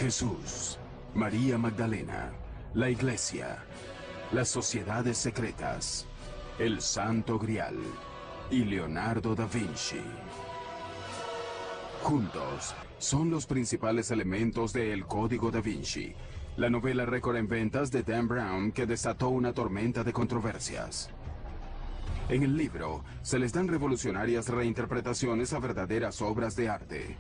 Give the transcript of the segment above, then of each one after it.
Jesús, María Magdalena, la Iglesia, las sociedades secretas, el Santo Grial y Leonardo da Vinci. Juntos, son los principales elementos de El Código da Vinci, la novela récord en ventas de Dan Brown que desató una tormenta de controversias. En el libro, se les dan revolucionarias reinterpretaciones a verdaderas obras de arte.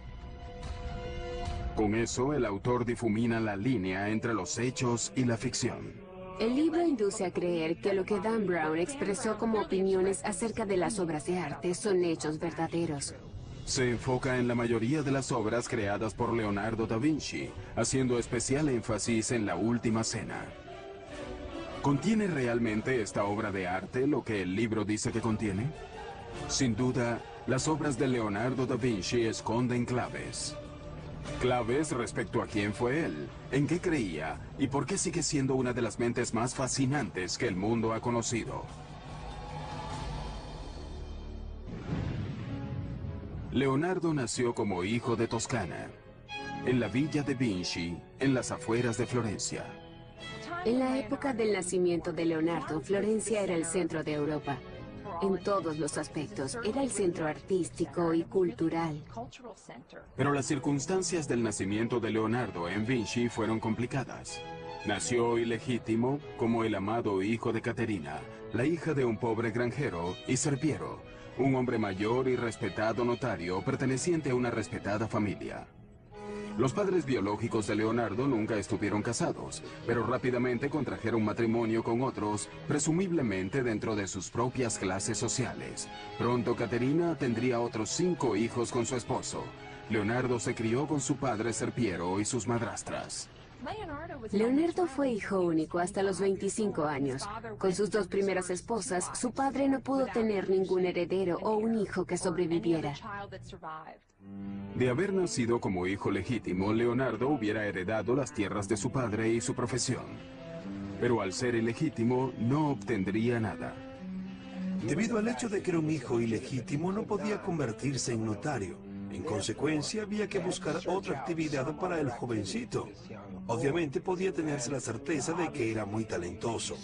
Con eso, el autor difumina la línea entre los hechos y la ficción. El libro induce a creer que lo que Dan Brown expresó como opiniones acerca de las obras de arte son hechos verdaderos. Se enfoca en la mayoría de las obras creadas por Leonardo da Vinci, haciendo especial énfasis en la Última Cena. ¿Contiene realmente esta obra de arte lo que el libro dice que contiene? Sin duda, las obras de Leonardo da Vinci esconden claves. Claves respecto a quién fue él, en qué creía y por qué sigue siendo una de las mentes más fascinantes que el mundo ha conocido. Leonardo nació como hijo de Toscana, en la villa de Vinci, en las afueras de Florencia. En la época del nacimiento de Leonardo, Florencia era el centro de Europa. En todos los aspectos, era el centro artístico y cultural. Pero las circunstancias del nacimiento de Leonardo en Vinci fueron complicadas. Nació ilegítimo como el amado hijo de Caterina, la hija de un pobre granjero, y Serpiero, un hombre mayor y respetado notario perteneciente a una respetada familia. Los padres biológicos de Leonardo nunca estuvieron casados, pero rápidamente contrajeron matrimonio con otros, presumiblemente dentro de sus propias clases sociales. Pronto Caterina tendría otros 5 hijos con su esposo. Leonardo se crió con su padre Serpiero y sus madrastras. Leonardo fue hijo único hasta los 25 años. Con sus 2 primeras esposas, su padre no pudo tener ningún heredero o un hijo que sobreviviera. De haber nacido como hijo legítimo, Leonardo hubiera heredado las tierras de su padre y su profesión. Pero al ser ilegítimo, no obtendría nada. Debido al hecho de que era un hijo ilegítimo, no podía convertirse en notario. En consecuencia, había que buscar otra actividad para el jovencito. Obviamente podía tenerse la certeza de que era muy talentoso.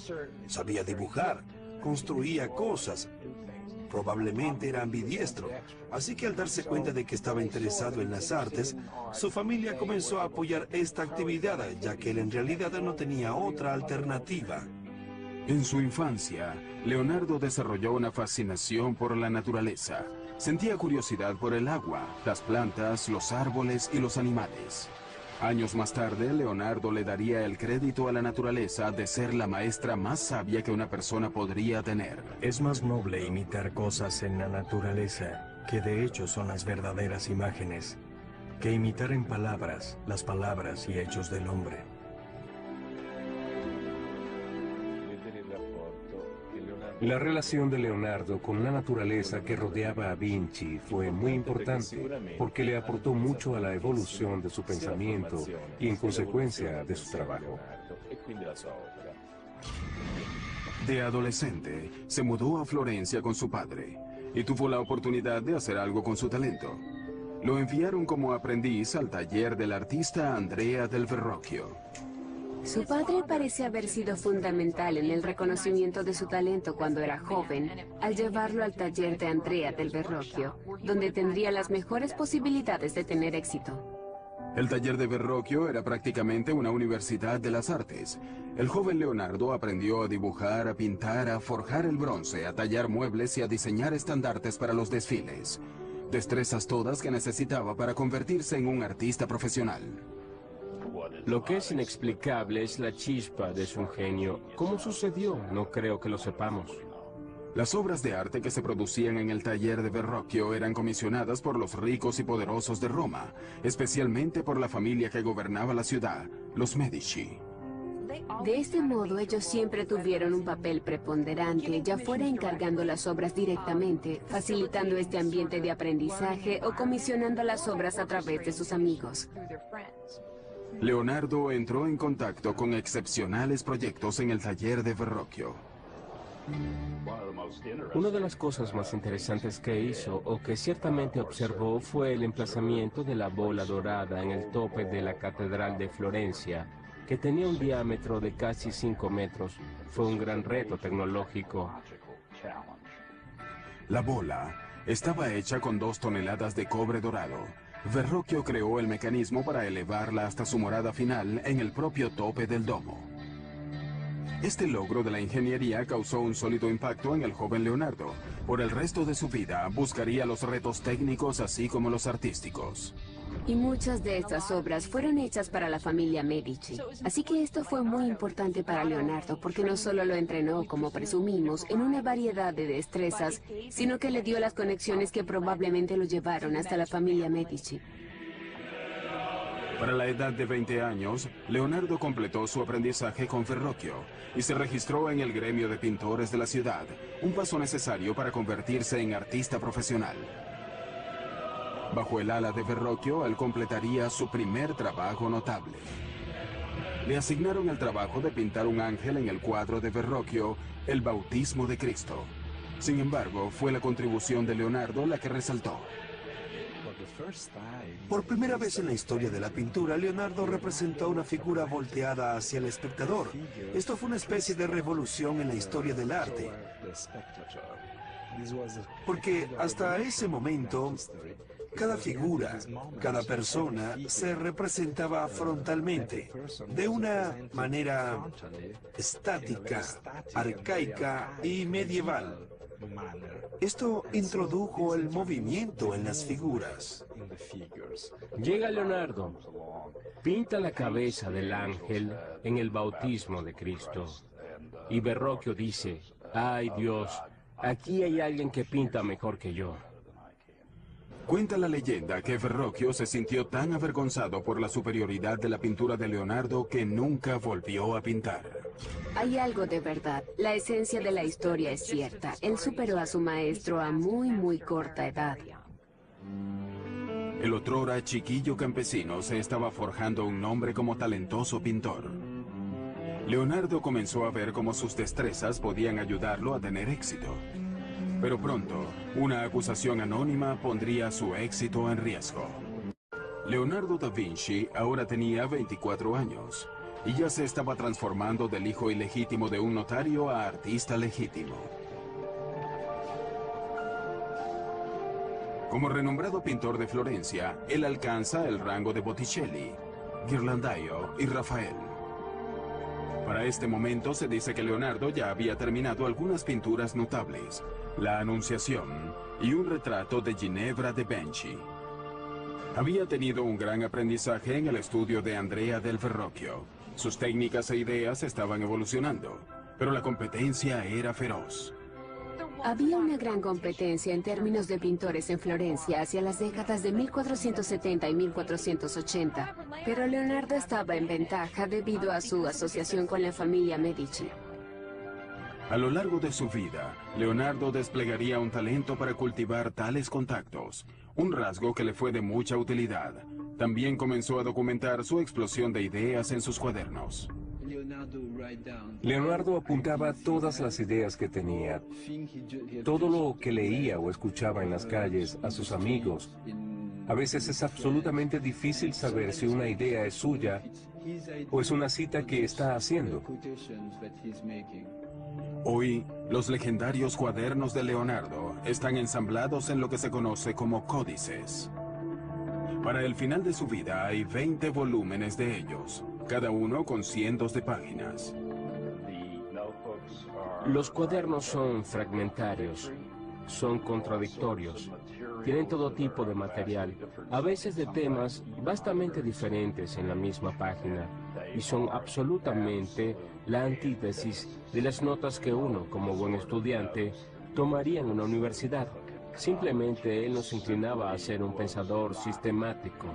Sabía dibujar, construía cosas. Probablemente era ambidiestro. Así que al darse cuenta de que estaba interesado en las artes, su familia comenzó a apoyar esta actividad, ya que él en realidad no tenía otra alternativa. En su infancia, Leonardo desarrolló una fascinación por la naturaleza. Sentía curiosidad por el agua, las plantas, los árboles y los animales. Años más tarde, Leonardo le daría el crédito a la naturaleza de ser la maestra más sabia que una persona podría tener. Es más noble imitar cosas en la naturaleza, que de hecho son las verdaderas imágenes, que imitar en palabras, las palabras y hechos del hombre. La relación de Leonardo con la naturaleza que rodeaba a Vinci fue muy importante porque le aportó mucho a la evolución de su pensamiento y en consecuencia de su trabajo. De adolescente, se mudó a Florencia con su padre y tuvo la oportunidad de hacer algo con su talento. Lo enviaron como aprendiz al taller del artista Andrea del Verrocchio. Su padre parece haber sido fundamental en el reconocimiento de su talento cuando era joven, al llevarlo al taller de Andrea del Verrocchio, donde tendría las mejores posibilidades de tener éxito. El taller de Verrocchio era prácticamente una universidad de las artes. El joven Leonardo aprendió a dibujar, a pintar, a forjar el bronce, a tallar muebles y a diseñar estandartes para los desfiles. Destrezas todas que necesitaba para convertirse en un artista profesional. Lo que es inexplicable es la chispa de su ingenio. ¿Cómo sucedió? No creo que lo sepamos. Las obras de arte que se producían en el taller de Verrocchio eran comisionadas por los ricos y poderosos de Roma, especialmente por la familia que gobernaba la ciudad, los Medici. De este modo, ellos siempre tuvieron un papel preponderante, ya fuera encargando las obras directamente, facilitando este ambiente de aprendizaje o comisionando las obras a través de sus amigos. Leonardo entró en contacto con excepcionales proyectos en el taller de Verrocchio. Una de las cosas más interesantes que hizo, o que ciertamente observó, fue el emplazamiento de la bola dorada en el tope de la Catedral de Florencia, que tenía un diámetro de casi 5 metros. Fue un gran reto tecnológico. La bola estaba hecha con 2 toneladas de cobre dorado. Verrocchio creó el mecanismo para elevarla hasta su morada final en el propio tope del domo. Este logro de la ingeniería causó un sólido impacto en el joven Leonardo. Por el resto de su vida buscaría los retos técnicos así como los artísticos. Y muchas de estas obras fueron hechas para la familia Medici. Así que esto fue muy importante para Leonardo, porque no solo lo entrenó, como presumimos, en una variedad de destrezas, sino que le dio las conexiones que probablemente lo llevaron hasta la familia Medici. Para la edad de 20 años, Leonardo completó su aprendizaje con Verrocchio y se registró en el gremio de pintores de la ciudad, un paso necesario para convertirse en artista profesional. Bajo el ala de Verrocchio, él completaría su primer trabajo notable. Le asignaron el trabajo de pintar un ángel en el cuadro de Verrocchio, El Bautismo de Cristo. Sin embargo, fue la contribución de Leonardo la que resaltó. Por primera vez en la historia de la pintura, Leonardo representó una figura volteada hacia el espectador. Esto fue una especie de revolución en la historia del arte. Porque hasta ese momento, cada figura, cada persona se representaba frontalmente, de una manera estática, arcaica y medieval. Esto introdujo el movimiento en las figuras. Llega Leonardo, pinta la cabeza del ángel en el bautismo de Cristo. Y Verrocchio dice, ¡ay Dios! Aquí hay alguien que pinta mejor que yo. Cuenta la leyenda que Verrocchio se sintió tan avergonzado por la superioridad de la pintura de Leonardo que nunca volvió a pintar. Hay algo de verdad. La esencia de la historia es cierta. Él superó a su maestro a muy corta edad. El otrora chiquillo campesino se estaba forjando un nombre como talentoso pintor. Leonardo comenzó a ver cómo sus destrezas podían ayudarlo a tener éxito. Pero pronto, una acusación anónima pondría su éxito en riesgo. Leonardo da Vinci ahora tenía 24 años y ya se estaba transformando del hijo ilegítimo de un notario a artista legítimo. Como renombrado pintor de Florencia, él alcanza el rango de Botticelli, Ghirlandaio y Rafael. Para este momento se dice que Leonardo ya había terminado algunas pinturas notables, La Anunciación y un retrato de Ginevra de Benci. Había tenido un gran aprendizaje en el estudio de Andrea del Verrocchio. Sus técnicas e ideas estaban evolucionando, pero la competencia era feroz. Había una gran competencia en términos de pintores en Florencia hacia las décadas de 1470 y 1480, pero Leonardo estaba en ventaja debido a su asociación con la familia Medici. A lo largo de su vida, Leonardo desplegaría un talento para cultivar tales contactos, un rasgo que le fue de mucha utilidad. También comenzó a documentar su explosión de ideas en sus cuadernos. Leonardo apuntaba todas las ideas que tenía, todo lo que leía o escuchaba en las calles, a sus amigos. A veces es absolutamente difícil saber si una idea es suya o es una cita que está haciendo. Hoy, los legendarios cuadernos de Leonardo están ensamblados en lo que se conoce como códices. Para el final de su vida hay 20 volúmenes de ellos, cada uno con cientos de páginas. Los cuadernos son fragmentarios, son contradictorios, tienen todo tipo de material, a veces de temas bastante diferentes en la misma página, y son absolutamente la antítesis de las notas que uno, como buen estudiante, tomaría en una universidad. Simplemente él nos inclinaba a ser un pensador sistemático.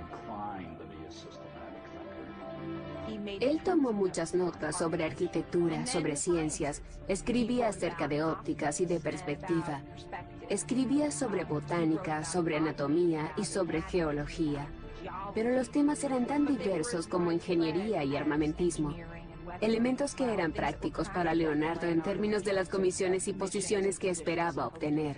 Él tomó muchas notas sobre arquitectura, sobre ciencias, escribía acerca de ópticas y de perspectiva, escribía sobre botánica, sobre anatomía y sobre geología. Pero los temas eran tan diversos como ingeniería y armamentismo. elementos que eran prácticos para Leonardo en términos de las comisiones y posiciones que esperaba obtener.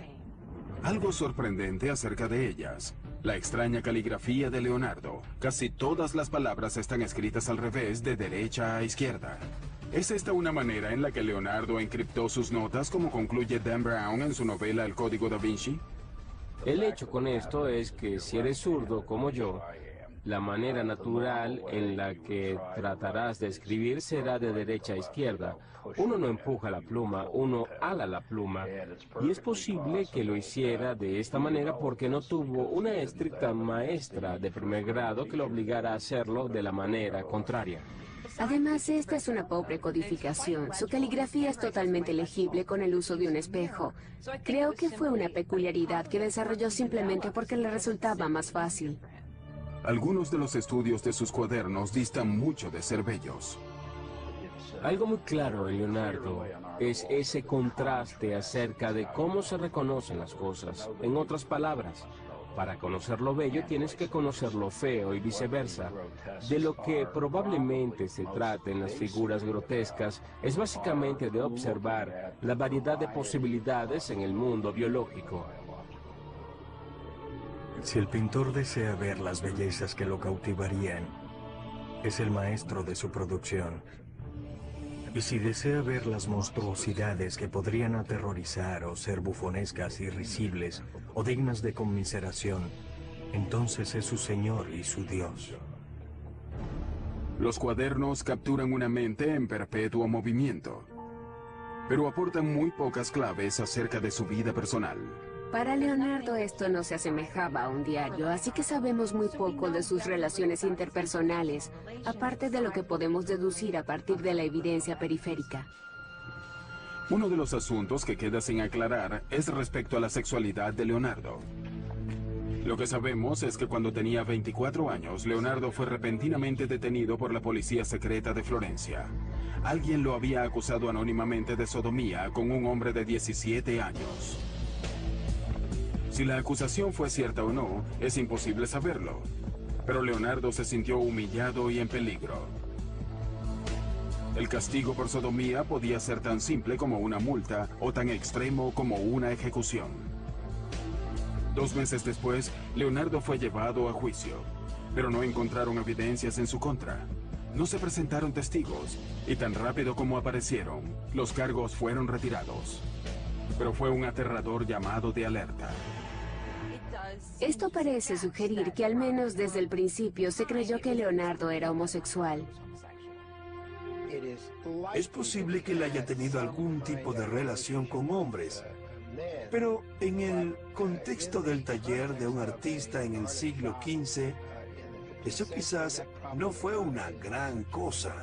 Algo sorprendente acerca de ellas. La extraña caligrafía de Leonardo. Casi todas las palabras están escritas al revés, de derecha a izquierda. ¿Es esta una manera en la que Leonardo encriptó sus notas, como concluye Dan Brown en su novela El Código da Vinci? El hecho con esto es que si eres zurdo como yo, la manera natural en la que tratarás de escribir será de derecha a izquierda. Uno no empuja la pluma, uno ala la pluma. Y es posible que lo hiciera de esta manera porque no tuvo una estricta maestra de primer grado que lo obligara a hacerlo de la manera contraria. Además, esta es una pobre codificación. Su caligrafía es totalmente legible con el uso de un espejo. Creo que fue una peculiaridad que desarrolló simplemente porque le resultaba más fácil. Algunos de los estudios de sus cuadernos distan mucho de ser bellos. Algo muy claro en Leonardo es ese contraste acerca de cómo se reconocen las cosas. En otras palabras, para conocer lo bello tienes que conocer lo feo y viceversa. De lo que probablemente se trata en las figuras grotescas es básicamente de observar la variedad de posibilidades en el mundo biológico. Si el pintor desea ver las bellezas que lo cautivarían, es el maestro de su producción. Y si desea ver las monstruosidades que podrían aterrorizar o ser bufonescas y risibles o dignas de conmiseración, entonces es su Señor y su Dios. Los cuadernos capturan una mente en perpetuo movimiento, pero aportan muy pocas claves acerca de su vida personal. Para Leonardo esto no se asemejaba a un diario, así que sabemos muy poco de sus relaciones interpersonales, aparte de lo que podemos deducir a partir de la evidencia periférica. Uno de los asuntos que queda sin aclarar es respecto a la sexualidad de Leonardo. Lo que sabemos es que cuando tenía 24 años, Leonardo fue repentinamente detenido por la policía secreta de Florencia. Alguien lo había acusado anónimamente de sodomía con un hombre de 17 años. Si la acusación fue cierta o no, es imposible saberlo. Pero Leonardo se sintió humillado y en peligro. El castigo por sodomía podía ser tan simple como una multa o tan extremo como una ejecución. 2 meses después, Leonardo fue llevado a juicio, pero no encontraron evidencias en su contra. No se presentaron testigos, y tan rápido como aparecieron, los cargos fueron retirados. Pero fue un aterrador llamado de alerta. Esto parece sugerir que al menos desde el principio se creyó que Leonardo era homosexual. Es posible que él haya tenido algún tipo de relación con hombres, pero en el contexto del taller de un artista en el siglo XV, eso quizás no fue una gran cosa.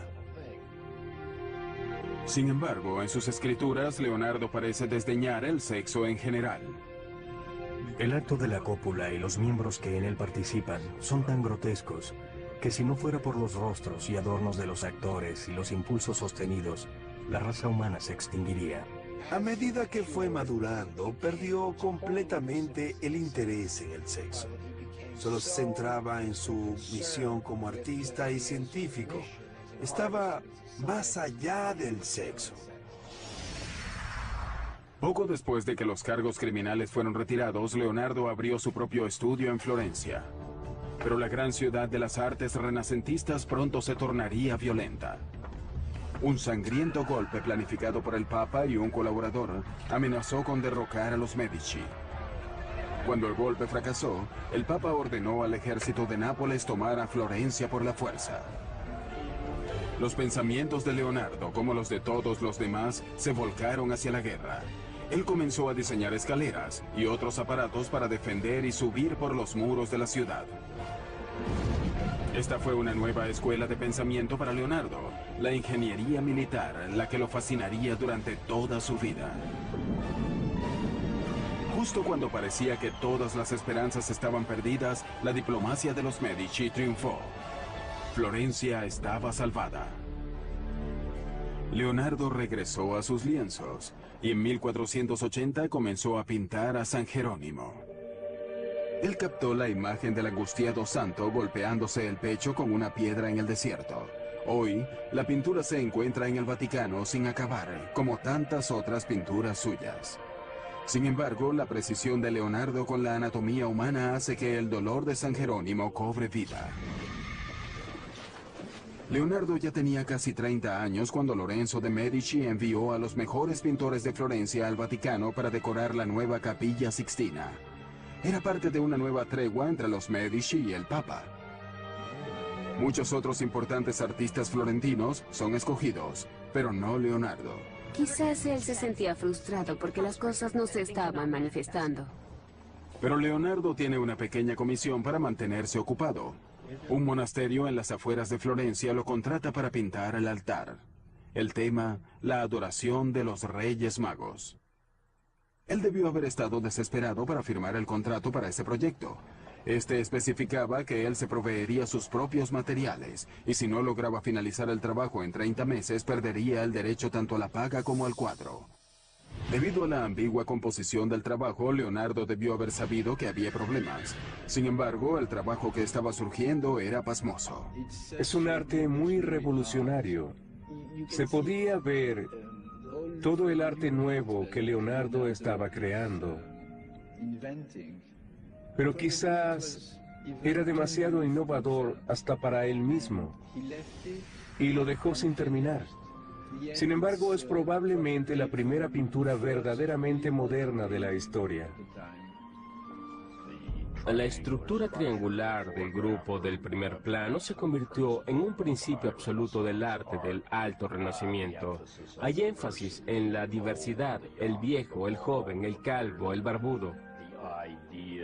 Sin embargo, en sus escrituras, Leonardo parece desdeñar el sexo en general. El acto de la cópula y los miembros que en él participan son tan grotescos que si no fuera por los rostros y adornos de los actores y los impulsos sostenidos, la raza humana se extinguiría. A medida que fue madurando, perdió completamente el interés en el sexo. Solo se centraba en su misión como artista y científico. Estaba más allá del sexo. Poco después de que los cargos criminales fueron retirados, Leonardo abrió su propio estudio en Florencia. Pero la gran ciudad de las artes renacentistas pronto se tornaría violenta. Un sangriento golpe planificado por el Papa y un colaborador amenazó con derrocar a los Medici. Cuando el golpe fracasó, el Papa ordenó al ejército de Nápoles tomar a Florencia por la fuerza. Los pensamientos de Leonardo, como los de todos los demás, se volcaron hacia la guerra. Él comenzó a diseñar escaleras y otros aparatos para defender y subir por los muros de la ciudad. Esta fue una nueva escuela de pensamiento para Leonardo, la ingeniería militar, la que lo fascinaría durante toda su vida. Justo cuando parecía que todas las esperanzas estaban perdidas, la diplomacia de los Medici triunfó. Florencia estaba salvada. Leonardo regresó a sus lienzos y en 1480 comenzó a pintar a San Jerónimo. Él captó la imagen del angustiado santo golpeándose el pecho con una piedra en el desierto. Hoy, la pintura se encuentra en el Vaticano sin acabar, como tantas otras pinturas suyas. Sin embargo, la precisión de Leonardo con la anatomía humana hace que el dolor de San Jerónimo cobre vida. Leonardo ya tenía casi 30 años cuando Lorenzo de Medici envió a los mejores pintores de Florencia al Vaticano para decorar la nueva Capilla Sixtina. Era parte de una nueva tregua entre los Medici y el Papa. Muchos otros importantes artistas florentinos son escogidos, pero no Leonardo. Quizás él se sentía frustrado porque las cosas no se estaban manifestando. Pero Leonardo tiene una pequeña comisión para mantenerse ocupado. Un monasterio en las afueras de Florencia lo contrata para pintar el altar. El tema, la adoración de los Reyes Magos. Él debió haber estado desesperado para firmar el contrato para ese proyecto. Este especificaba que él se proveería sus propios materiales, y si no lograba finalizar el trabajo en 30 meses, perdería el derecho tanto a la paga como al cuadro. Debido a la ambigua composición del trabajo, Leonardo debió haber sabido que había problemas. Sin embargo, el trabajo que estaba surgiendo era pasmoso. Es un arte muy revolucionario. Se podía ver todo el arte nuevo que Leonardo estaba creando. Pero quizás era demasiado innovador hasta para él mismo, y lo dejó sin terminar. Sin embargo, es probablemente la primera pintura verdaderamente moderna de la historia. La estructura triangular del grupo del primer plano se convirtió en un principio absoluto del arte del Alto Renacimiento. Hay énfasis en la diversidad, el viejo, el joven, el calvo, el barbudo.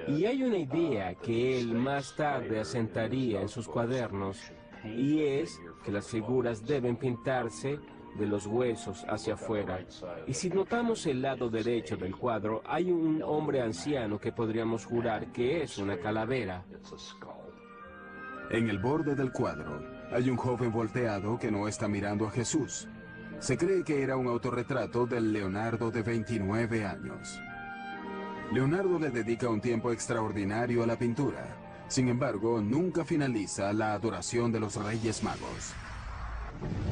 Y hay una idea que él más tarde asentaría en sus cuadernos, y es que las figuras deben pintarse de los huesos hacia afuera. Y si notamos el lado derecho del cuadro, hay un hombre anciano que podríamos jurar que es una calavera. En el borde del cuadro, hay un joven volteado que no está mirando a Jesús. Se cree que era un autorretrato del Leonardo de 29 años. Leonardo le dedica un tiempo extraordinario a la pintura. Sin embargo, nunca finaliza la adoración de los Reyes Magos.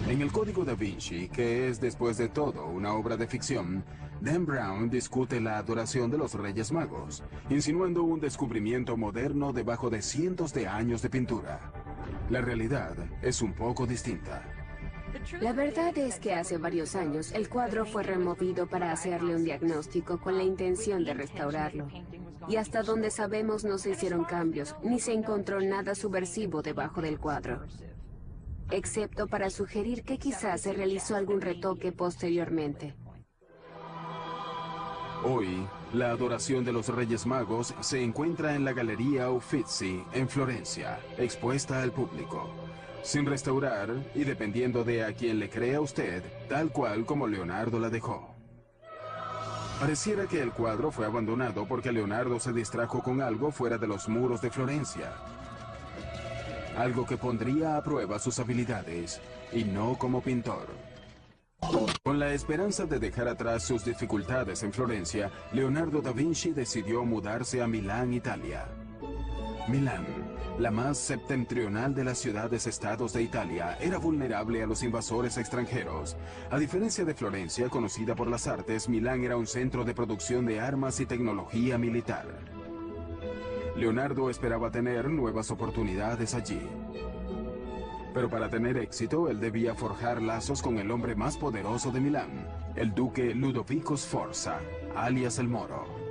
En el Código da Vinci, que es después de todo una obra de ficción, Dan Brown discute la adoración de los Reyes Magos, insinuando un descubrimiento moderno debajo de cientos de años de pintura. La realidad es un poco distinta. La verdad es que hace varios años el cuadro fue removido para hacerle un diagnóstico con la intención de restaurarlo. Y hasta donde sabemos no se hicieron cambios, ni se encontró nada subversivo debajo del cuadro. Excepto para sugerir que quizás se realizó algún retoque posteriormente. Hoy, la adoración de los Reyes Magos se encuentra en la Galería Uffizi, en Florencia, expuesta al público. Sin restaurar, y dependiendo de a quién le crea usted, tal cual como Leonardo la dejó. Pareciera que el cuadro fue abandonado porque Leonardo se distrajo con algo fuera de los muros de Florencia. Algo que pondría a prueba sus habilidades, y no como pintor. Con la esperanza de dejar atrás sus dificultades en Florencia, Leonardo da Vinci decidió mudarse a Milán, Italia. Milán, la más septentrional de las ciudades-estados de Italia, era vulnerable a los invasores extranjeros. A diferencia de Florencia, conocida por las artes, Milán era un centro de producción de armas y tecnología militar. Leonardo esperaba tener nuevas oportunidades allí. Pero para tener éxito, él debía forjar lazos con el hombre más poderoso de Milán, el duque Ludovico Sforza, alias el Moro.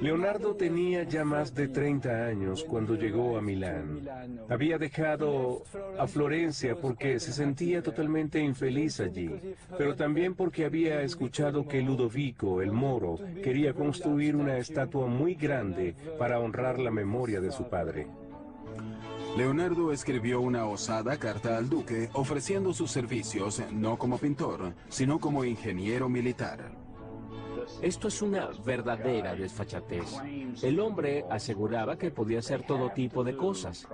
Leonardo tenía ya más de 30 años cuando llegó a Milán. Había dejado a Florencia porque se sentía totalmente infeliz allí, pero también porque había escuchado que Ludovico, el Moro, quería construir una estatua muy grande para honrar la memoria de su padre. Leonardo escribió una osada carta al duque ofreciendo sus servicios no como pintor, sino como ingeniero militar. Esto es una verdadera desfachatez. El hombre aseguraba que podía hacer todo tipo de cosas.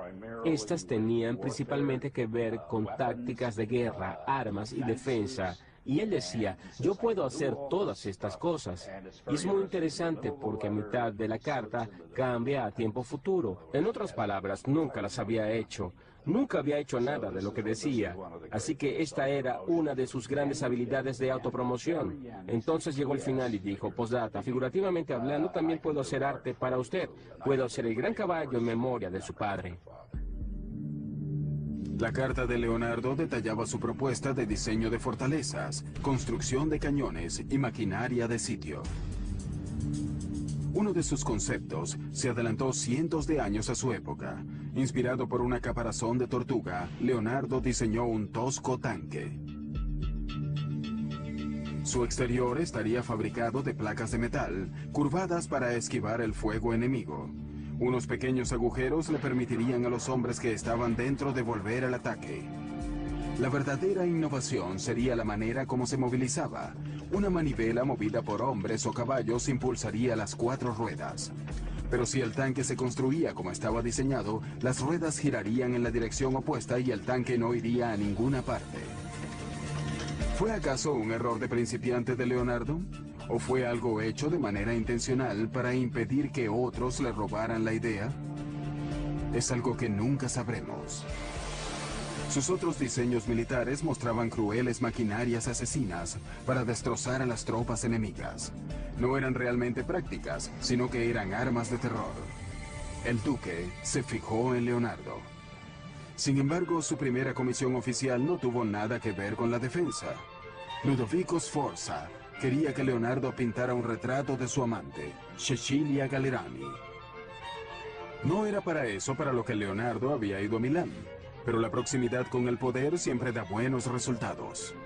Estas tenían principalmente que ver con tácticas de guerra, armas y defensa, Y él decía, yo puedo hacer todas estas cosas. Y es muy interesante porque mitad de la carta cambia a tiempo futuro. En otras palabras, nunca las había hecho. Nunca había hecho nada de lo que decía. Así que esta era una de sus grandes habilidades de autopromoción. Entonces llegó el final y dijo, postdata, figurativamente hablando, también puedo hacer arte para usted. Puedo hacer el gran caballo en memoria de su padre. La carta de Leonardo detallaba su propuesta de diseño de fortalezas, construcción de cañones y maquinaria de sitio. Uno de sus conceptos se adelantó cientos de años a su época. Inspirado por una caparazón de tortuga, Leonardo diseñó un tosco tanque. Su exterior estaría fabricado de placas de metal, curvadas para esquivar el fuego enemigo. Unos pequeños agujeros le permitirían a los hombres que estaban dentro devolver el ataque. La verdadera innovación sería la manera como se movilizaba. Una manivela movida por hombres o caballos impulsaría las 4 ruedas. Pero si el tanque se construía como estaba diseñado, las ruedas girarían en la dirección opuesta y el tanque no iría a ninguna parte. ¿Fue acaso un error de principiante de Leonardo? ¿O fue algo hecho de manera intencional para impedir que otros le robaran la idea? Es algo que nunca sabremos. Sus otros diseños militares mostraban crueles maquinarias asesinas para destrozar a las tropas enemigas. No eran realmente prácticas, sino que eran armas de terror. El duque se fijó en Leonardo. Sin embargo, su primera comisión oficial no tuvo nada que ver con la defensa. Ludovico Sforza quería que Leonardo pintara un retrato de su amante, Cecilia Gallerani. No era para eso para lo que Leonardo había ido a Milán. Pero la proximidad con el poder siempre da buenos resultados.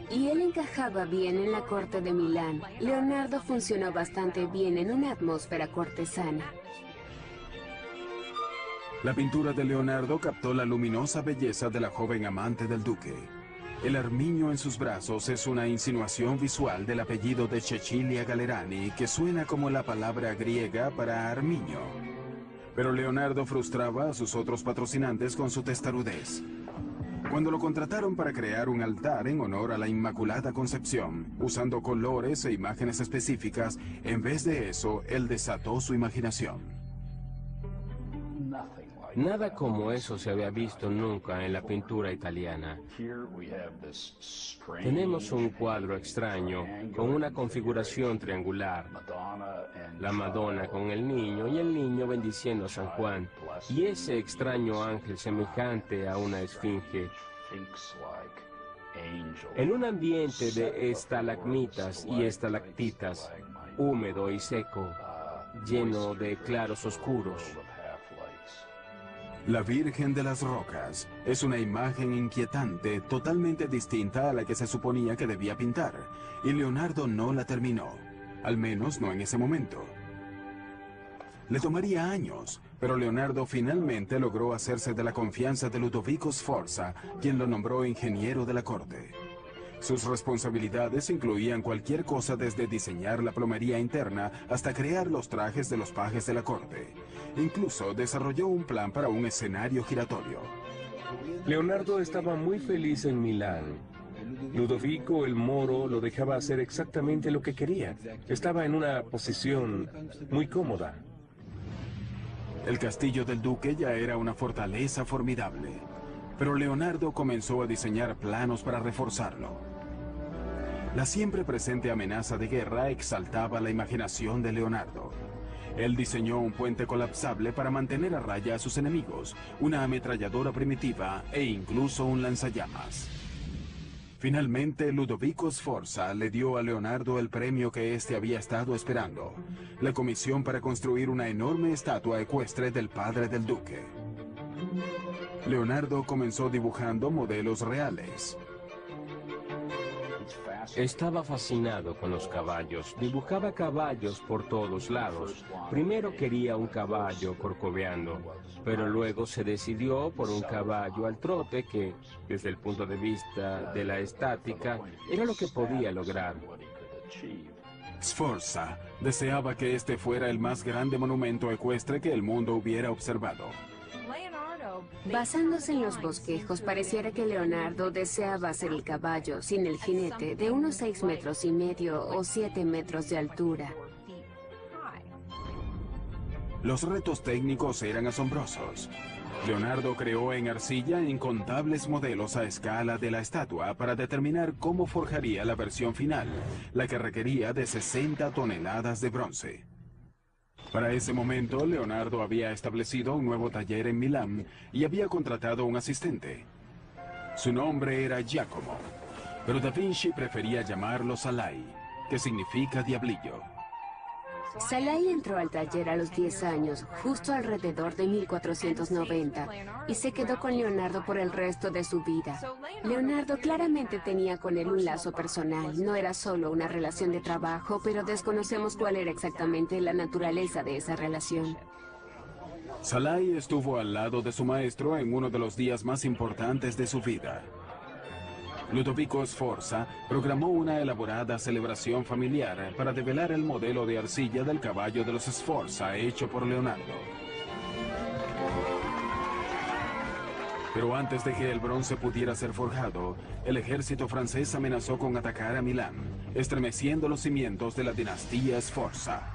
Y él encajaba bien en la corte de Milán. Leonardo funcionó bastante bien en una atmósfera cortesana. La pintura de Leonardo captó la luminosa belleza de la joven amante del duque. El armiño en sus brazos es una insinuación visual del apellido de Cecilia Gallerani que suena como la palabra griega para armiño. Pero Leonardo frustraba a sus otros patrocinantes con su testarudez. Cuando lo contrataron para crear un altar en honor a la Inmaculada Concepción, usando colores e imágenes específicas, en vez de eso, él desató su imaginación. Nada como eso se había visto nunca en la pintura italiana. Tenemos un cuadro extraño con una configuración triangular. La Madonna con el niño y el niño bendiciendo a San Juan. Y ese extraño ángel semejante a una esfinge. En un ambiente de estalagmitas y estalactitas, húmedo y seco, lleno de claros oscuros. La Virgen de las Rocas es una imagen inquietante, totalmente distinta a la que se suponía que debía pintar, y Leonardo no la terminó, al menos no en ese momento. Le tomaría años, pero Leonardo finalmente logró hacerse de la confianza de Ludovico Sforza, quien lo nombró ingeniero de la corte. Sus responsabilidades incluían cualquier cosa desde diseñar la plomería interna hasta crear los trajes de los pajes de la corte. Incluso desarrolló un plan para un escenario giratorio. Leonardo estaba muy feliz en Milán. Ludovico el Moro lo dejaba hacer exactamente lo que quería. Estaba en una posición muy cómoda. El castillo del duque ya era una fortaleza formidable, pero Leonardo comenzó a diseñar planos para reforzarlo. La siempre presente amenaza de guerra exaltaba la imaginación de Leonardo. Él diseñó un puente colapsable para mantener a raya a sus enemigos, una ametralladora primitiva e incluso un lanzallamas. Finalmente, Ludovico Sforza le dio a Leonardo el premio que éste había estado esperando, la comisión para construir una enorme estatua ecuestre del padre del duque. Leonardo comenzó dibujando modelos reales. Estaba fascinado con los caballos. Dibujaba caballos por todos lados. Primero quería un caballo corcoveando, pero luego se decidió por un caballo al trote que, desde el punto de vista de la estática, era lo que podía lograr. Sforza deseaba que este fuera el más grande monumento ecuestre que el mundo hubiera observado. Basándose en los bosquejos, pareciera que Leonardo deseaba ser el caballo, sin el jinete, de unos 6,5 metros o 7 metros de altura. Los retos técnicos eran asombrosos. Leonardo creó en arcilla incontables modelos a escala de la estatua para determinar cómo forjaría la versión final, la que requería de 60 toneladas de bronce. Para ese momento, Leonardo había establecido un nuevo taller en Milán y había contratado un asistente. Su nombre era Giacomo, pero Da Vinci prefería llamarlo Salai, que significa diablillo. Salai entró al taller a los 10 años, justo alrededor de 1490, y se quedó con Leonardo por el resto de su vida. Leonardo claramente tenía con él un lazo personal, no era solo una relación de trabajo, pero desconocemos cuál era exactamente la naturaleza de esa relación. Salai estuvo al lado de su maestro en uno de los días más importantes de su vida. Ludovico Sforza programó una elaborada celebración familiar para develar el modelo de arcilla del caballo de los Sforza hecho por Leonardo. Pero antes de que el bronce pudiera ser forjado, el ejército francés amenazó con atacar a Milán, estremeciendo los cimientos de la dinastía Sforza.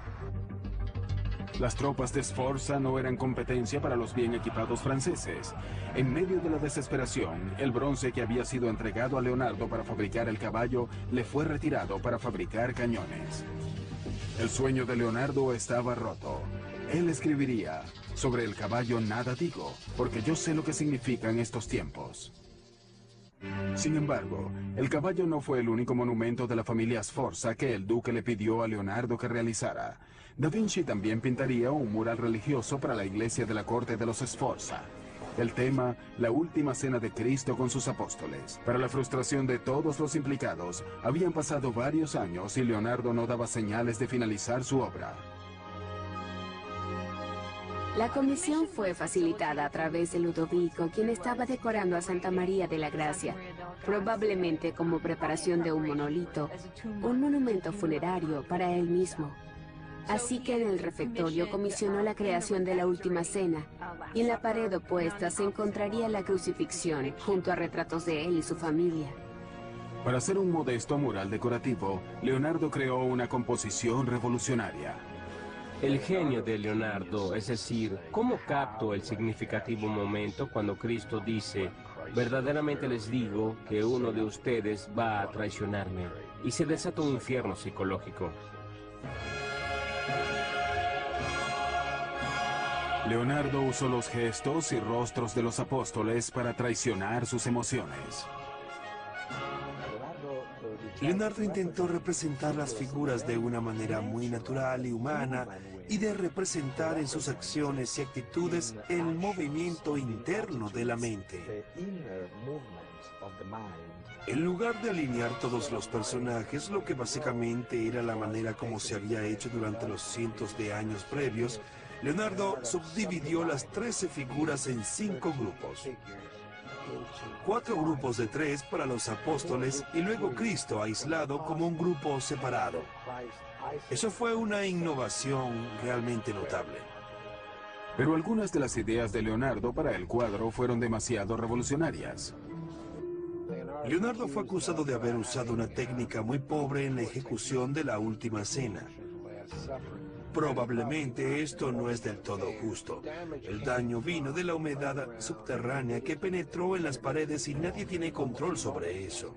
Las tropas de Sforza no eran competencia para los bien equipados franceses. En medio de la desesperación, el bronce que había sido entregado a Leonardo para fabricar el caballo le fue retirado para fabricar cañones. El sueño de Leonardo estaba roto. Él escribiría: sobre el caballo nada digo, porque yo sé lo que significan estos tiempos. Sin embargo, el caballo no fue el único monumento de la familia Sforza que el duque le pidió a Leonardo que realizara. Da Vinci también pintaría un mural religioso para la iglesia de la corte de los Sforza. El tema, la última cena de Cristo con sus apóstoles. Para la frustración de todos los implicados, habían pasado varios años y Leonardo no daba señales de finalizar su obra. La comisión fue facilitada a través de Ludovico, quien estaba decorando a Santa María de la Gracia, probablemente como preparación de un monolito, un monumento funerario para él mismo. Así que en el refectorio comisionó la creación de la Última Cena, y en la pared opuesta se encontraría la crucifixión, junto a retratos de él y su familia. Para hacer un modesto mural decorativo, Leonardo creó una composición revolucionaria. El genio de Leonardo, es decir, cómo capto el significativo momento cuando Cristo dice: verdaderamente les digo que uno de ustedes va a traicionarme, y se desata un infierno psicológico. Leonardo usó los gestos y rostros de los apóstoles para traicionar sus emociones. Leonardo intentó representar las figuras de una manera muy natural y humana y de representar en sus acciones y actitudes el movimiento interno de la mente. En lugar de alinear todos los personajes, lo que básicamente era la manera como se había hecho durante los cientos de años previos, Leonardo subdividió las 13 figuras en 5 grupos. 4 grupos de 3 para los apóstoles y luego Cristo aislado como un grupo separado. Eso fue una innovación realmente notable. Pero algunas de las ideas de Leonardo para el cuadro fueron demasiado revolucionarias. Leonardo fue acusado de haber usado una técnica muy pobre en la ejecución de la Última Cena. Probablemente esto no es del todo justo. El daño vino de la humedad subterránea que penetró en las paredes y nadie tiene control sobre eso.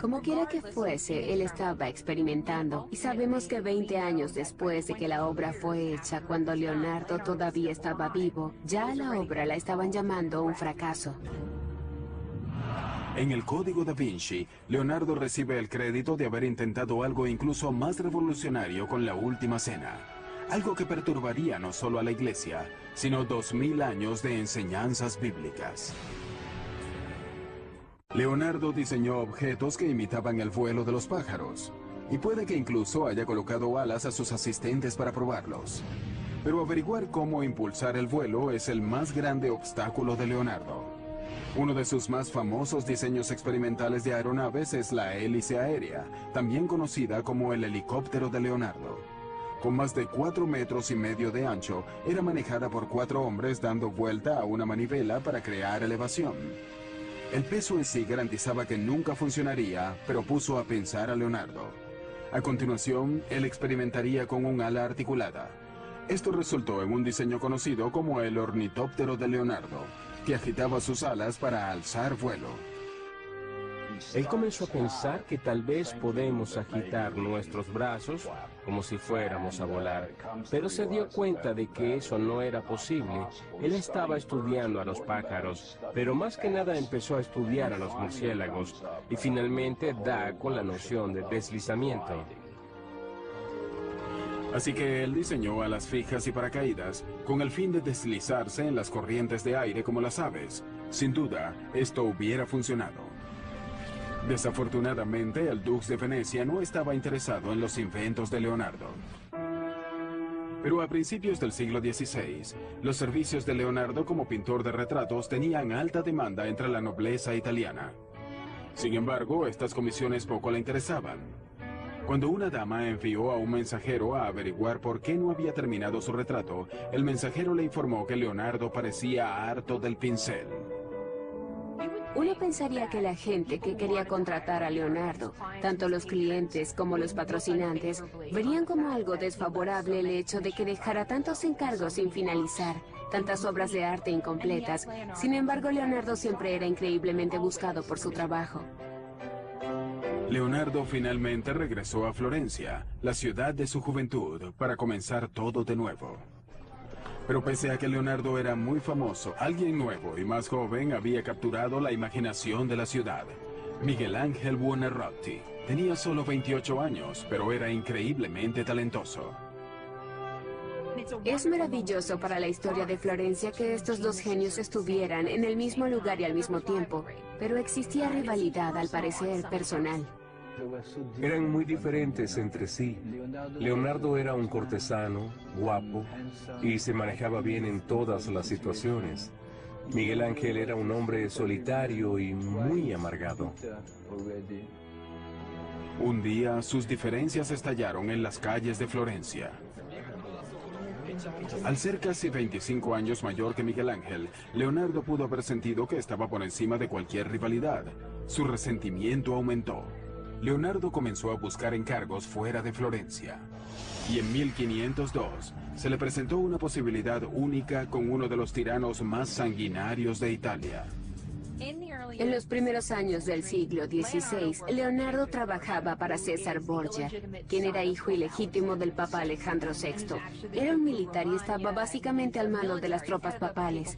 Como quiera que fuese, él estaba experimentando, y sabemos que 20 años después de que la obra fue hecha, cuando Leonardo todavía estaba vivo, ya a la obra la estaban llamando un fracaso. En el Código Da Vinci, Leonardo recibe el crédito de haber intentado algo incluso más revolucionario con la Última Cena. Algo que perturbaría no solo a la Iglesia, sino 2000 años de enseñanzas bíblicas. Leonardo diseñó objetos que imitaban el vuelo de los pájaros, y puede que incluso haya colocado alas a sus asistentes para probarlos. Pero averiguar cómo impulsar el vuelo es el más grande obstáculo de Leonardo. Uno de sus más famosos diseños experimentales de aeronaves es la hélice aérea, también conocida como el helicóptero de Leonardo. con más de 4,5 metros de ancho, era manejada por 4 hombres dando vuelta a una manivela para crear elevación. El peso en sí garantizaba que nunca funcionaría, pero puso a pensar a Leonardo. A continuación, él experimentaría con un ala articulada. Esto resultó en un diseño conocido como el ornitóptero de Leonardo, que agitaba sus alas para alzar vuelo. Él comenzó a pensar que tal vez podemos agitar nuestros brazos como si fuéramos a volar, pero se dio cuenta de que eso no era posible. Él estaba estudiando a los pájaros, pero más que nada empezó a estudiar a los murciélagos y finalmente da con la noción de deslizamiento. Así que él diseñó alas fijas y paracaídas con el fin de deslizarse en las corrientes de aire como las aves. Sin duda, esto hubiera funcionado. Desafortunadamente, el Dux de Venecia no estaba interesado en los inventos de Leonardo. Pero a principios del siglo XVI, los servicios de Leonardo como pintor de retratos tenían alta demanda entre la nobleza italiana. Sin embargo, estas comisiones poco le interesaban. Cuando una dama envió a un mensajero a averiguar por qué no había terminado su retrato, el mensajero le informó que Leonardo parecía harto del pincel. Uno pensaría que la gente que quería contratar a Leonardo, tanto los clientes como los patrocinantes, verían como algo desfavorable el hecho de que dejara tantos encargos sin finalizar, tantas obras de arte incompletas. Sin embargo, Leonardo siempre era increíblemente buscado por su trabajo. Leonardo finalmente regresó a Florencia, la ciudad de su juventud, para comenzar todo de nuevo. Pero pese a que Leonardo era muy famoso, alguien nuevo y más joven había capturado la imaginación de la ciudad. Miguel Ángel Buonarroti. Tenía solo 28 años, pero era increíblemente talentoso. Es maravilloso para la historia de Florencia que estos dos genios estuvieran en el mismo lugar y al mismo tiempo, pero existía rivalidad, al parecer, personal. Eran muy diferentes entre sí. Leonardo era un cortesano, guapo, y se manejaba bien en todas las situaciones. Miguel Ángel era un hombre solitario y muy amargado. Un día, sus diferencias estallaron en las calles de Florencia. Al ser casi 25 años mayor que Miguel Ángel, Leonardo pudo haber sentido que estaba por encima de cualquier rivalidad. Su resentimiento aumentó. Leonardo comenzó a buscar encargos fuera de Florencia. Y en 1502 se le presentó una posibilidad única con uno de los tiranos más sanguinarios de Italia. En los primeros años del siglo XVI, Leonardo trabajaba para César Borgia, quien era hijo ilegítimo del Papa Alejandro VI. Era un militar y estaba básicamente al mando de las tropas papales.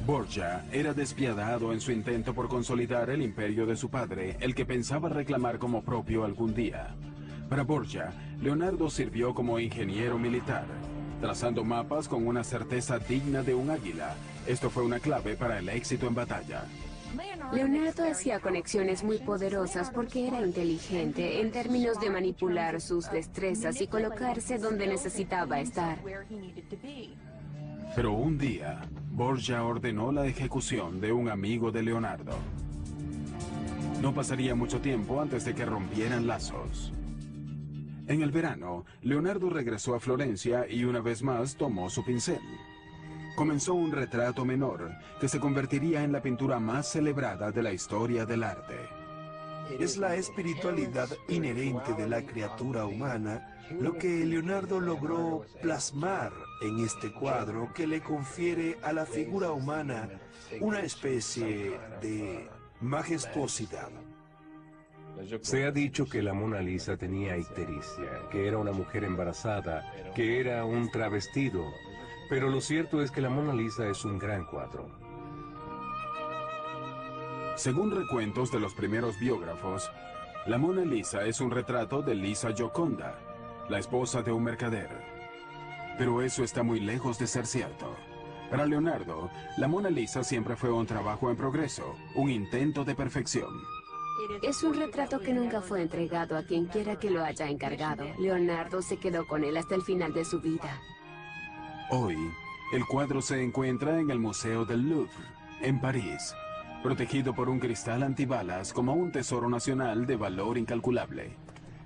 Borgia era despiadado en su intento por consolidar el imperio de su padre, el que pensaba reclamar como propio algún día. Para Borgia, Leonardo sirvió como ingeniero militar, trazando mapas con una certeza digna de un águila. Esto fue una clave para el éxito en batalla. Leonardo hacía conexiones muy poderosas porque era inteligente en términos de manipular sus destrezas y colocarse donde necesitaba estar. Pero un día, Borgia ordenó la ejecución de un amigo de Leonardo. No pasaría mucho tiempo antes de que rompieran lazos. En el verano, Leonardo regresó a Florencia y una vez más tomó su pincel. Comenzó un retrato menor que se convertiría en la pintura más celebrada de la historia del arte. Es la espiritualidad inherente de la criatura humana lo que Leonardo logró plasmar en este cuadro que le confiere a la figura humana una especie de majestuosidad. Se ha dicho que la Mona Lisa tenía ictericia, que era una mujer embarazada, que era un travestido, pero lo cierto es que la Mona Lisa es un gran cuadro. Según recuentos de los primeros biógrafos, la Mona Lisa es un retrato de Lisa Gioconda, la esposa de un mercader. Pero eso está muy lejos de ser cierto. Para Leonardo, la Mona Lisa siempre fue un trabajo en progreso, un intento de perfección. Es un retrato que nunca fue entregado a quien quiera que lo haya encargado. Leonardo se quedó con él hasta el final de su vida. Hoy, el cuadro se encuentra en el Museo del Louvre, en París, protegido por un cristal antibalas como un tesoro nacional de valor incalculable.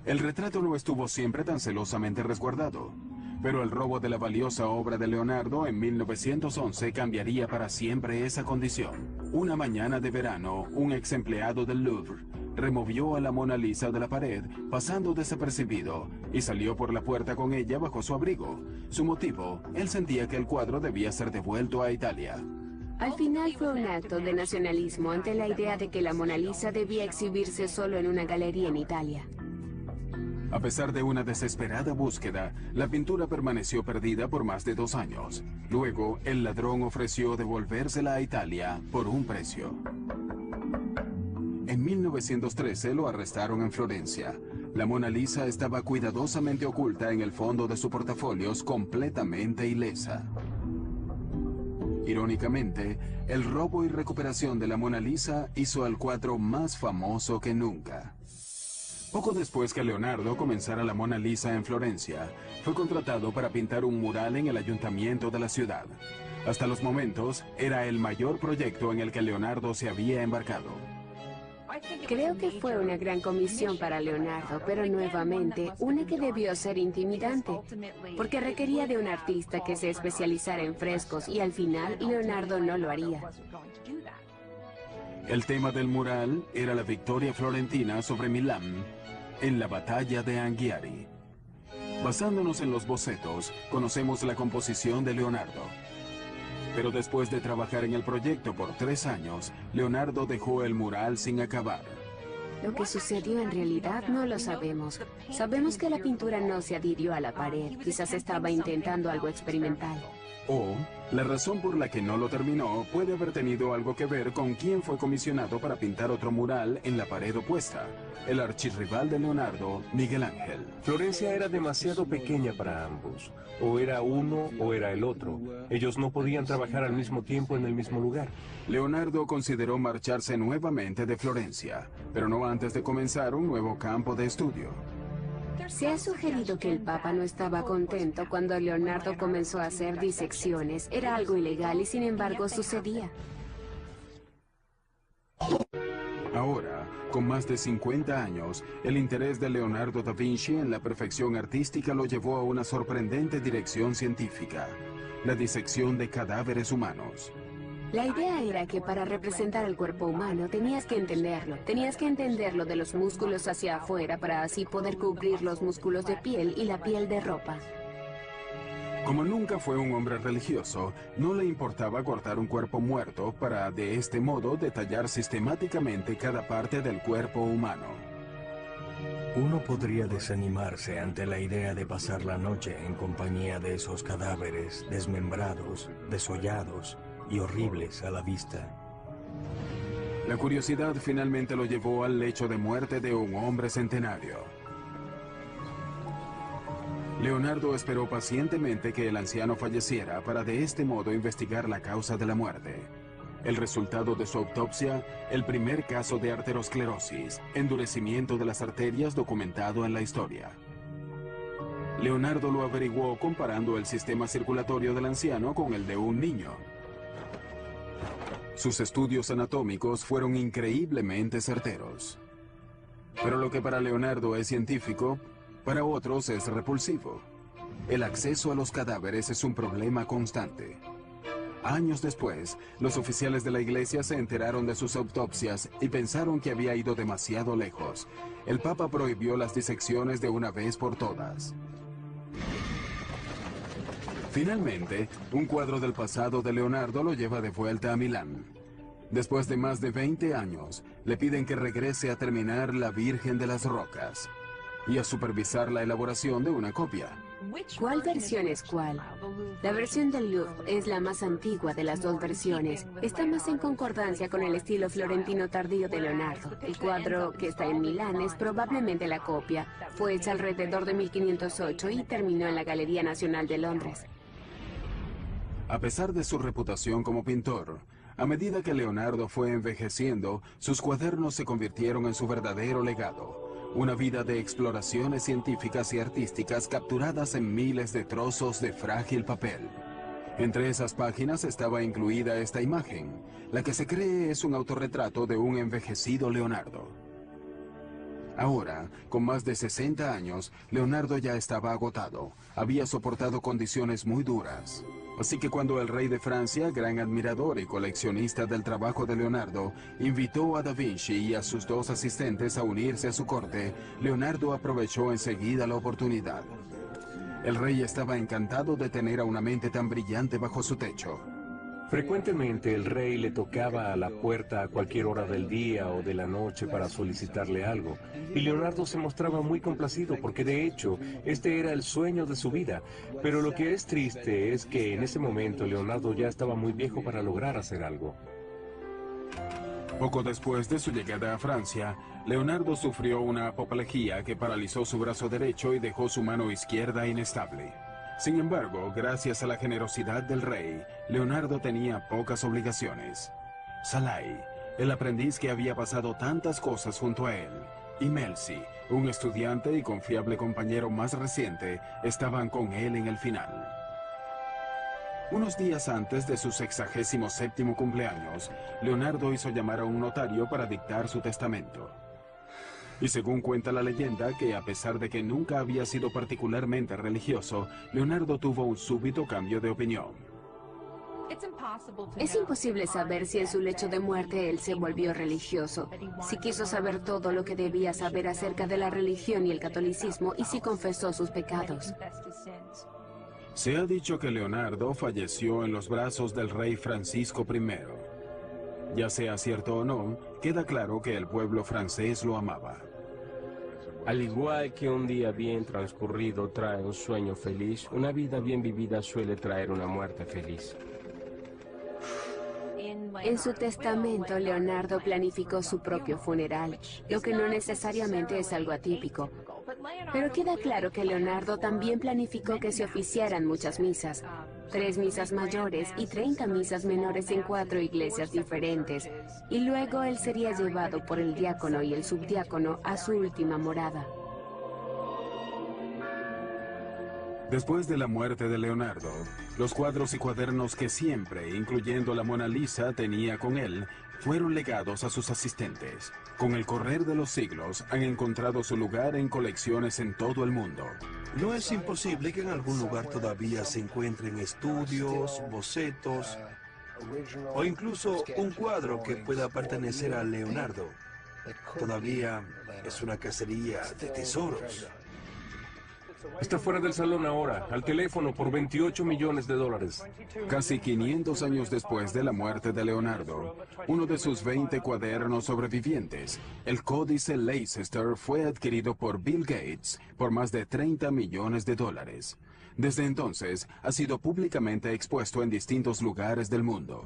El retrato no estuvo siempre tan celosamente resguardado, pero el robo de la valiosa obra de Leonardo en 1911 cambiaría para siempre esa condición. Una mañana de verano, un ex empleado del Louvre removió a la Mona Lisa de la pared, pasando desapercibido, y salió por la puerta con ella bajo su abrigo. Su motivo, él sentía que el cuadro debía ser devuelto a Italia. Al final fue un acto de nacionalismo ante la idea de que la Mona Lisa debía exhibirse solo en una galería en Italia. A pesar de una desesperada búsqueda, la pintura permaneció perdida por más de 2 años. Luego, el ladrón ofreció devolvérsela a Italia por un precio. En 1913 lo arrestaron en Florencia. La Mona Lisa estaba cuidadosamente oculta en el fondo de su portafolios, completamente ilesa. Irónicamente, el robo y recuperación de la Mona Lisa hizo al cuadro más famoso que nunca. Poco después que Leonardo comenzara la Mona Lisa en Florencia, fue contratado para pintar un mural en el ayuntamiento de la ciudad. Hasta los momentos, era el mayor proyecto en el que Leonardo se había embarcado. Creo que fue una gran comisión para Leonardo, pero nuevamente una que debió ser intimidante, porque requería de un artista que se especializara en frescos y al final Leonardo no lo haría. El tema del mural era la victoria florentina sobre Milán en la batalla de Anghiari. Basándonos en los bocetos, conocemos la composición de Leonardo. Pero después de trabajar en el proyecto por 3 años, Leonardo dejó el mural sin acabar. Lo que sucedió en realidad no lo sabemos. Sabemos que la pintura no se adhirió a la pared, quizás estaba intentando algo experimental. O, la razón por la que no lo terminó puede haber tenido algo que ver con quién fue comisionado para pintar otro mural en la pared opuesta, el archirrival de Leonardo, Miguel Ángel. Florencia era demasiado pequeña para ambos. O era uno o era el otro. Ellos no podían trabajar al mismo tiempo en el mismo lugar. Leonardo consideró marcharse nuevamente de Florencia, pero no antes de comenzar un nuevo campo de estudio. Se ha sugerido que el Papa no estaba contento cuando Leonardo comenzó a hacer disecciones. Era algo ilegal y sin embargo sucedía. Ahora, con más de 50 años, el interés de Leonardo da Vinci en la perfección artística lo llevó a una sorprendente dirección científica: la disección de cadáveres humanos. La idea era que para representar el cuerpo humano tenías que entenderlo de los músculos hacia afuera para así poder cubrir los músculos de piel y la piel de ropa. Como nunca fue un hombre religioso, no le importaba cortar un cuerpo muerto para, de este modo, detallar sistemáticamente cada parte del cuerpo humano. Uno podría desanimarse ante la idea de pasar la noche en compañía de esos cadáveres desmembrados, desollados y horribles a la vista. La curiosidad finalmente lo llevó al lecho de muerte de un hombre centenario. Leonardo esperó pacientemente que el anciano falleciera para de este modo investigar la causa de la muerte. El resultado de su autopsia, el primer caso de arteriosclerosis, endurecimiento de las arterias documentado en la historia. Leonardo lo averiguó comparando el sistema circulatorio del anciano con el de un niño. Sus estudios anatómicos fueron increíblemente certeros. Pero lo que para Leonardo es científico, para otros es repulsivo. El acceso a los cadáveres es un problema constante. Años después, los oficiales de la iglesia se enteraron de sus autopsias y pensaron que había ido demasiado lejos. El Papa prohibió las disecciones de una vez por todas. Finalmente, un cuadro del pasado de Leonardo lo lleva de vuelta a Milán. Después de más de 20 años, le piden que regrese a terminar La Virgen de las Rocas y a supervisar la elaboración de una copia. ¿Cuál versión es cuál? La versión del Louvre es la más antigua de las dos versiones. Está más en concordancia con el estilo florentino tardío de Leonardo. El cuadro que está en Milán es probablemente la copia. Fue hecha alrededor de 1508 y terminó en la Galería Nacional de Londres. A pesar de su reputación como pintor, a medida que Leonardo fue envejeciendo, sus cuadernos se convirtieron en su verdadero legado. Una vida de exploraciones científicas y artísticas capturadas en miles de trozos de frágil papel. Entre esas páginas estaba incluida esta imagen, la que se cree es un autorretrato de un envejecido Leonardo. Ahora, con más de 60 años, Leonardo ya estaba agotado. Había soportado condiciones muy duras. Así que cuando el rey de Francia, gran admirador y coleccionista del trabajo de Leonardo, invitó a Da Vinci y a sus dos asistentes a unirse a su corte, Leonardo aprovechó enseguida la oportunidad. El rey estaba encantado de tener a una mente tan brillante bajo su techo. Frecuentemente el rey le tocaba a la puerta a cualquier hora del día o de la noche para solicitarle algo, y Leonardo se mostraba muy complacido porque de hecho este era el sueño de su vida. Pero lo que es triste es que en ese momento Leonardo ya estaba muy viejo para lograr hacer algo. Poco después de su llegada a Francia, Leonardo sufrió una apoplejía que paralizó su brazo derecho y dejó su mano izquierda inestable. Sin embargo, gracias a la generosidad del rey, Leonardo tenía pocas obligaciones. Salai, el aprendiz que había pasado tantas cosas junto a él, y Melzi, un estudiante y confiable compañero más reciente, estaban con él en el final. Unos días antes de su 67º cumpleaños, Leonardo hizo llamar a un notario para dictar su testamento. Y según cuenta la leyenda, que a pesar de que nunca había sido particularmente religioso, Leonardo tuvo un súbito cambio de opinión. Es imposible saber si en su lecho de muerte él se volvió religioso, si quiso saber todo lo que debía saber acerca de la religión y el catolicismo y si confesó sus pecados. Se ha dicho que Leonardo falleció en los brazos del rey Francisco I. Ya sea cierto o no, queda claro que el pueblo francés lo amaba. Al igual que un día bien transcurrido trae un sueño feliz, una vida bien vivida suele traer una muerte feliz. En su testamento, Leonardo planificó su propio funeral, lo que no necesariamente es algo atípico. Pero queda claro que Leonardo también planificó que se oficiaran muchas misas, 3 misas mayores y 30 misas menores en 4 iglesias diferentes, y luego él sería llevado por el diácono y el subdiácono a su última morada. Después de la muerte de Leonardo, los cuadros y cuadernos que siempre, incluyendo la Mona Lisa, tenía con él, fueron legados a sus asistentes. Con el correr de los siglos, han encontrado su lugar en colecciones en todo el mundo. No es imposible que en algún lugar todavía se encuentren estudios, bocetos o incluso un cuadro que pueda pertenecer a Leonardo. Todavía es una cacería de tesoros. Está fuera del salón ahora, al teléfono por $28 millones. Casi 500 años después de la muerte de Leonardo, uno de sus 20 cuadernos sobrevivientes, el Códice Leicester, fue adquirido por Bill Gates por más de $30 millones. Desde entonces, ha sido públicamente expuesto en distintos lugares del mundo.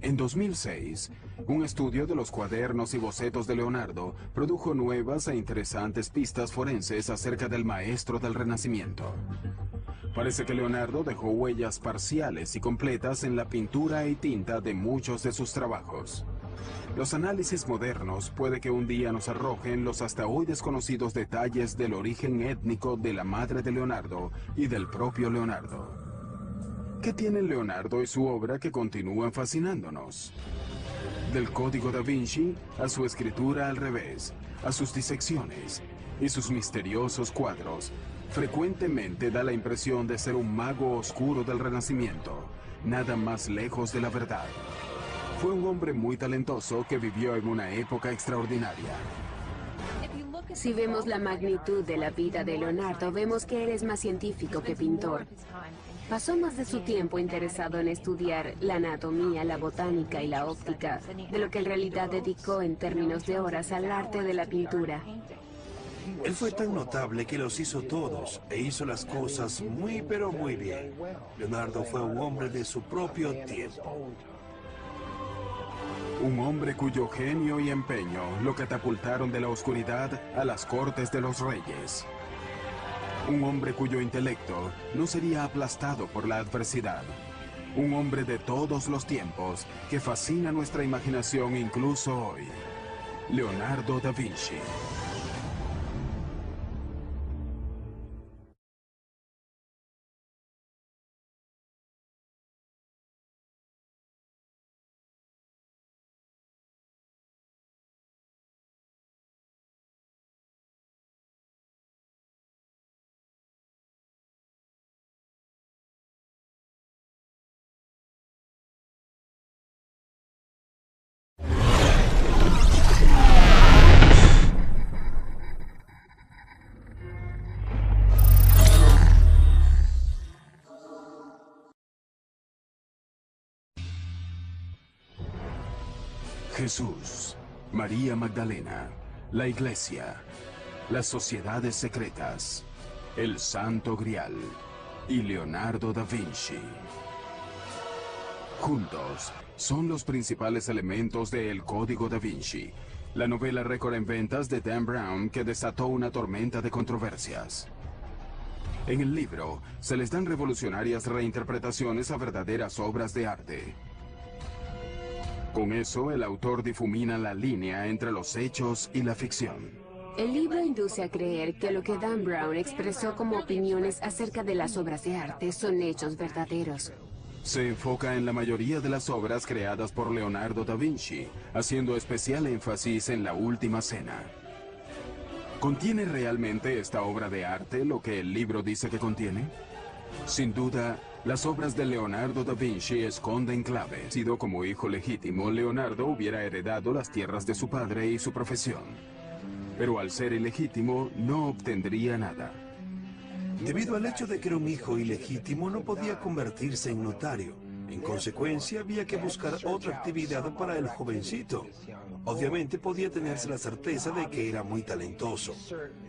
En 2006, un estudio de los cuadernos y bocetos de Leonardo produjo nuevas e interesantes pistas forenses acerca del maestro del Renacimiento. Parece que Leonardo dejó huellas parciales y completas en la pintura y tinta de muchos de sus trabajos. Los análisis modernos puede que un día nos arrojen los hasta hoy desconocidos detalles del origen étnico de la madre de Leonardo y del propio Leonardo. ¿Qué tienen Leonardo y su obra que continúan fascinándonos? Del Código da Vinci a su escritura al revés, a sus disecciones y sus misteriosos cuadros, frecuentemente da la impresión de ser un mago oscuro del Renacimiento, nada más lejos de la verdad. Fue un hombre muy talentoso que vivió en una época extraordinaria. Si vemos la magnitud de la vida de Leonardo, vemos que él es más científico que pintor. Pasó más de su tiempo interesado en estudiar la anatomía, la botánica y la óptica, de lo que en realidad dedicó en términos de horas al arte de la pintura. Él fue tan notable que los hizo todos e hizo las cosas muy pero muy bien. Leonardo fue un hombre de su propio tiempo. Un hombre cuyo genio y empeño lo catapultaron de la oscuridad a las cortes de los reyes. Un hombre cuyo intelecto no sería aplastado por la adversidad. Un hombre de todos los tiempos que fascina nuestra imaginación incluso hoy. Leonardo da Vinci. Jesús, María Magdalena, la Iglesia, las sociedades secretas, el Santo Grial y Leonardo da Vinci. Juntos, son los principales elementos de El Código da Vinci, la novela récord en ventas de Dan Brown que desató una tormenta de controversias. En el libro, se les dan revolucionarias reinterpretaciones a verdaderas obras de arte. Con eso, el autor difumina la línea entre los hechos y la ficción. El libro induce a creer que lo que Dan Brown expresó como opiniones acerca de las obras de arte son hechos verdaderos. Se enfoca en la mayoría de las obras creadas por Leonardo da Vinci, haciendo especial énfasis en la Última Cena. ¿Contiene realmente esta obra de arte lo que el libro dice que contiene? Sin duda, las obras de Leonardo da Vinci esconden claves. Sido como hijo legítimo, Leonardo hubiera heredado las tierras de su padre y su profesión. Pero al ser ilegítimo, no obtendría nada. Debido al hecho de que era un hijo ilegítimo, no podía convertirse en notario. En consecuencia, había que buscar otra actividad para el jovencito. Obviamente podía tenerse la certeza de que era muy talentoso.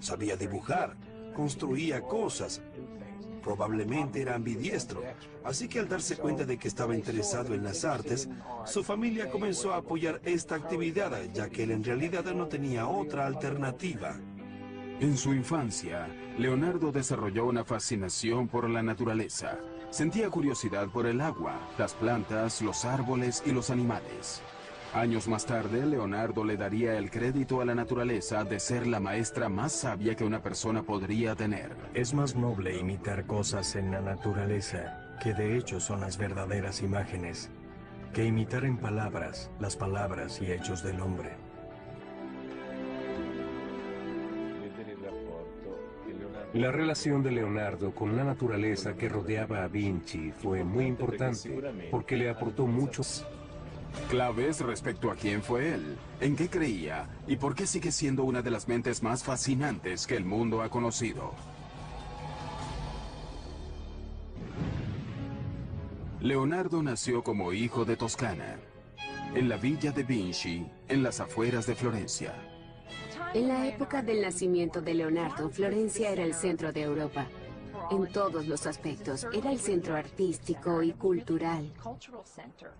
Sabía dibujar, construía cosas. Probablemente era ambidiestro. Así que al darse cuenta de que estaba interesado en las artes, su familia comenzó a apoyar esta actividad, ya que él en realidad no tenía otra alternativa. En su infancia, Leonardo desarrolló una fascinación por la naturaleza. Sentía curiosidad por el agua, las plantas, los árboles y los animales. Años más tarde, Leonardo le daría el crédito a la naturaleza de ser la maestra más sabia que una persona podría tener. Es más noble imitar cosas en la naturaleza, que de hecho son las verdaderas imágenes, que imitar en palabras, las palabras y hechos del hombre. La relación de Leonardo con la naturaleza que rodeaba a Vinci fue muy importante, porque le aportó muchos claves respecto a quién fue él, en qué creía y por qué sigue siendo una de las mentes más fascinantes que el mundo ha conocido. Leonardo nació como hijo de Toscana, en la villa de Vinci, en las afueras de Florencia. En la época del nacimiento de Leonardo, Florencia era el centro de Europa. En todos los aspectos, era el centro artístico y cultural.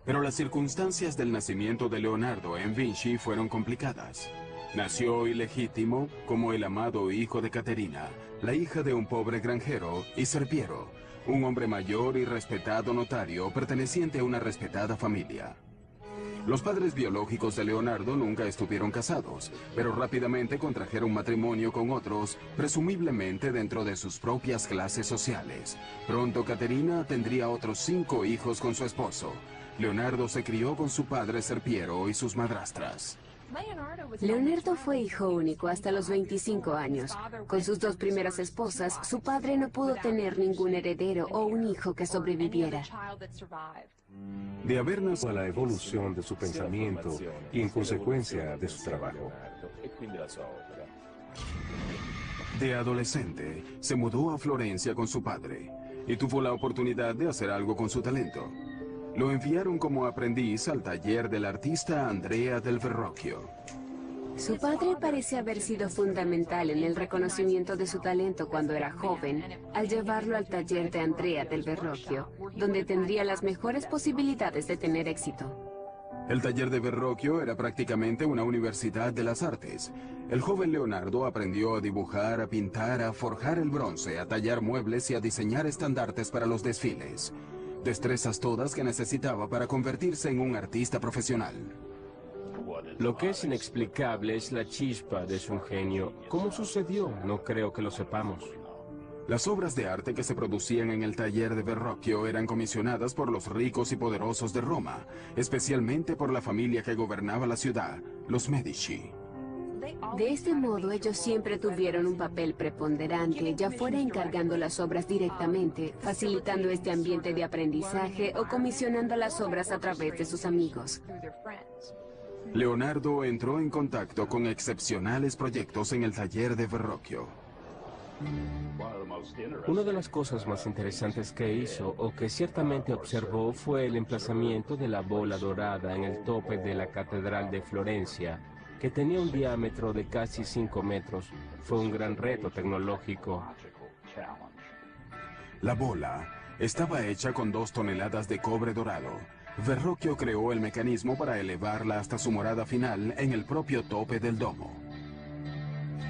Pero las circunstancias del nacimiento de Leonardo en Vinci fueron complicadas. Nació ilegítimo como el amado hijo de Caterina, la hija de un pobre granjero, y Serpiero, un hombre mayor y respetado notario perteneciente a una respetada familia. Los padres biológicos de Leonardo nunca estuvieron casados, pero rápidamente contrajeron matrimonio con otros, presumiblemente dentro de sus propias clases sociales. Pronto Caterina tendría otros 5 hijos con su esposo. Leonardo se crió con su padre Serpiero y sus madrastras. Leonardo fue hijo único hasta los 25 años. Con sus 2 primeras esposas, su padre no pudo tener ningún heredero o un hijo que sobreviviera. De haber nacido a la evolución de su pensamiento y en consecuencia de su trabajo. de adolescente, se mudó a Florencia con su padre y tuvo la oportunidad de hacer algo con su talento. Lo enviaron como aprendiz al taller del artista Andrea del Verrocchio. Su padre parece haber sido fundamental en el reconocimiento de su talento cuando era joven, al llevarlo al taller de Andrea del Verrocchio, donde tendría las mejores posibilidades de tener éxito. El taller de Verrocchio era prácticamente una universidad de las artes. El joven Leonardo aprendió a dibujar, a pintar, a forjar el bronce, a tallar muebles y a diseñar estandartes para los desfiles. Destrezas todas que necesitaba para convertirse en un artista profesional. Lo que es inexplicable es la chispa de su ingenio. ¿Cómo sucedió? No creo que lo sepamos. Las obras de arte que se producían en el taller de Verrocchio eran comisionadas por los ricos y poderosos de Roma, especialmente por la familia que gobernaba la ciudad, los Medici. De este modo, ellos siempre tuvieron un papel preponderante, ya fuera encargando las obras directamente, facilitando este ambiente de aprendizaje o comisionando las obras a través de sus amigos. Leonardo entró en contacto con excepcionales proyectos en el taller de Verrocchio. Una de las cosas más interesantes que hizo, o que ciertamente observó, fue el emplazamiento de la bola dorada en el tope de la Catedral de Florencia, que tenía un diámetro de casi 5 metros. Fue un gran reto tecnológico. La bola estaba hecha con 2 toneladas de cobre dorado. Verrocchio creó el mecanismo para elevarla hasta su morada final en el propio tope del domo.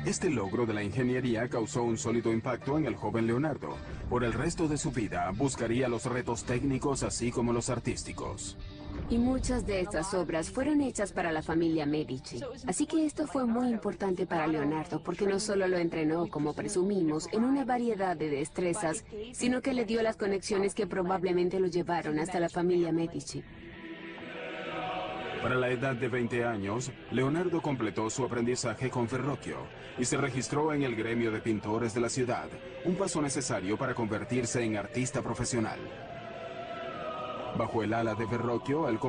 Este logro de la ingeniería causó un sólido impacto en el joven Leonardo. Por el resto de su vida buscaría los retos técnicos así como los artísticos. Y muchas de estas obras fueron hechas para la familia Medici. Así que esto fue muy importante para Leonardo, porque no solo lo entrenó, como presumimos, en una variedad de destrezas, sino que le dio las conexiones que probablemente lo llevaron hasta la familia Medici. Para la edad de 20 años, Leonardo completó su aprendizaje con Verrocchio y se registró en el gremio de pintores de la ciudad, un paso necesario para convertirse en artista profesional. Bajo el ala de Verrocchio, el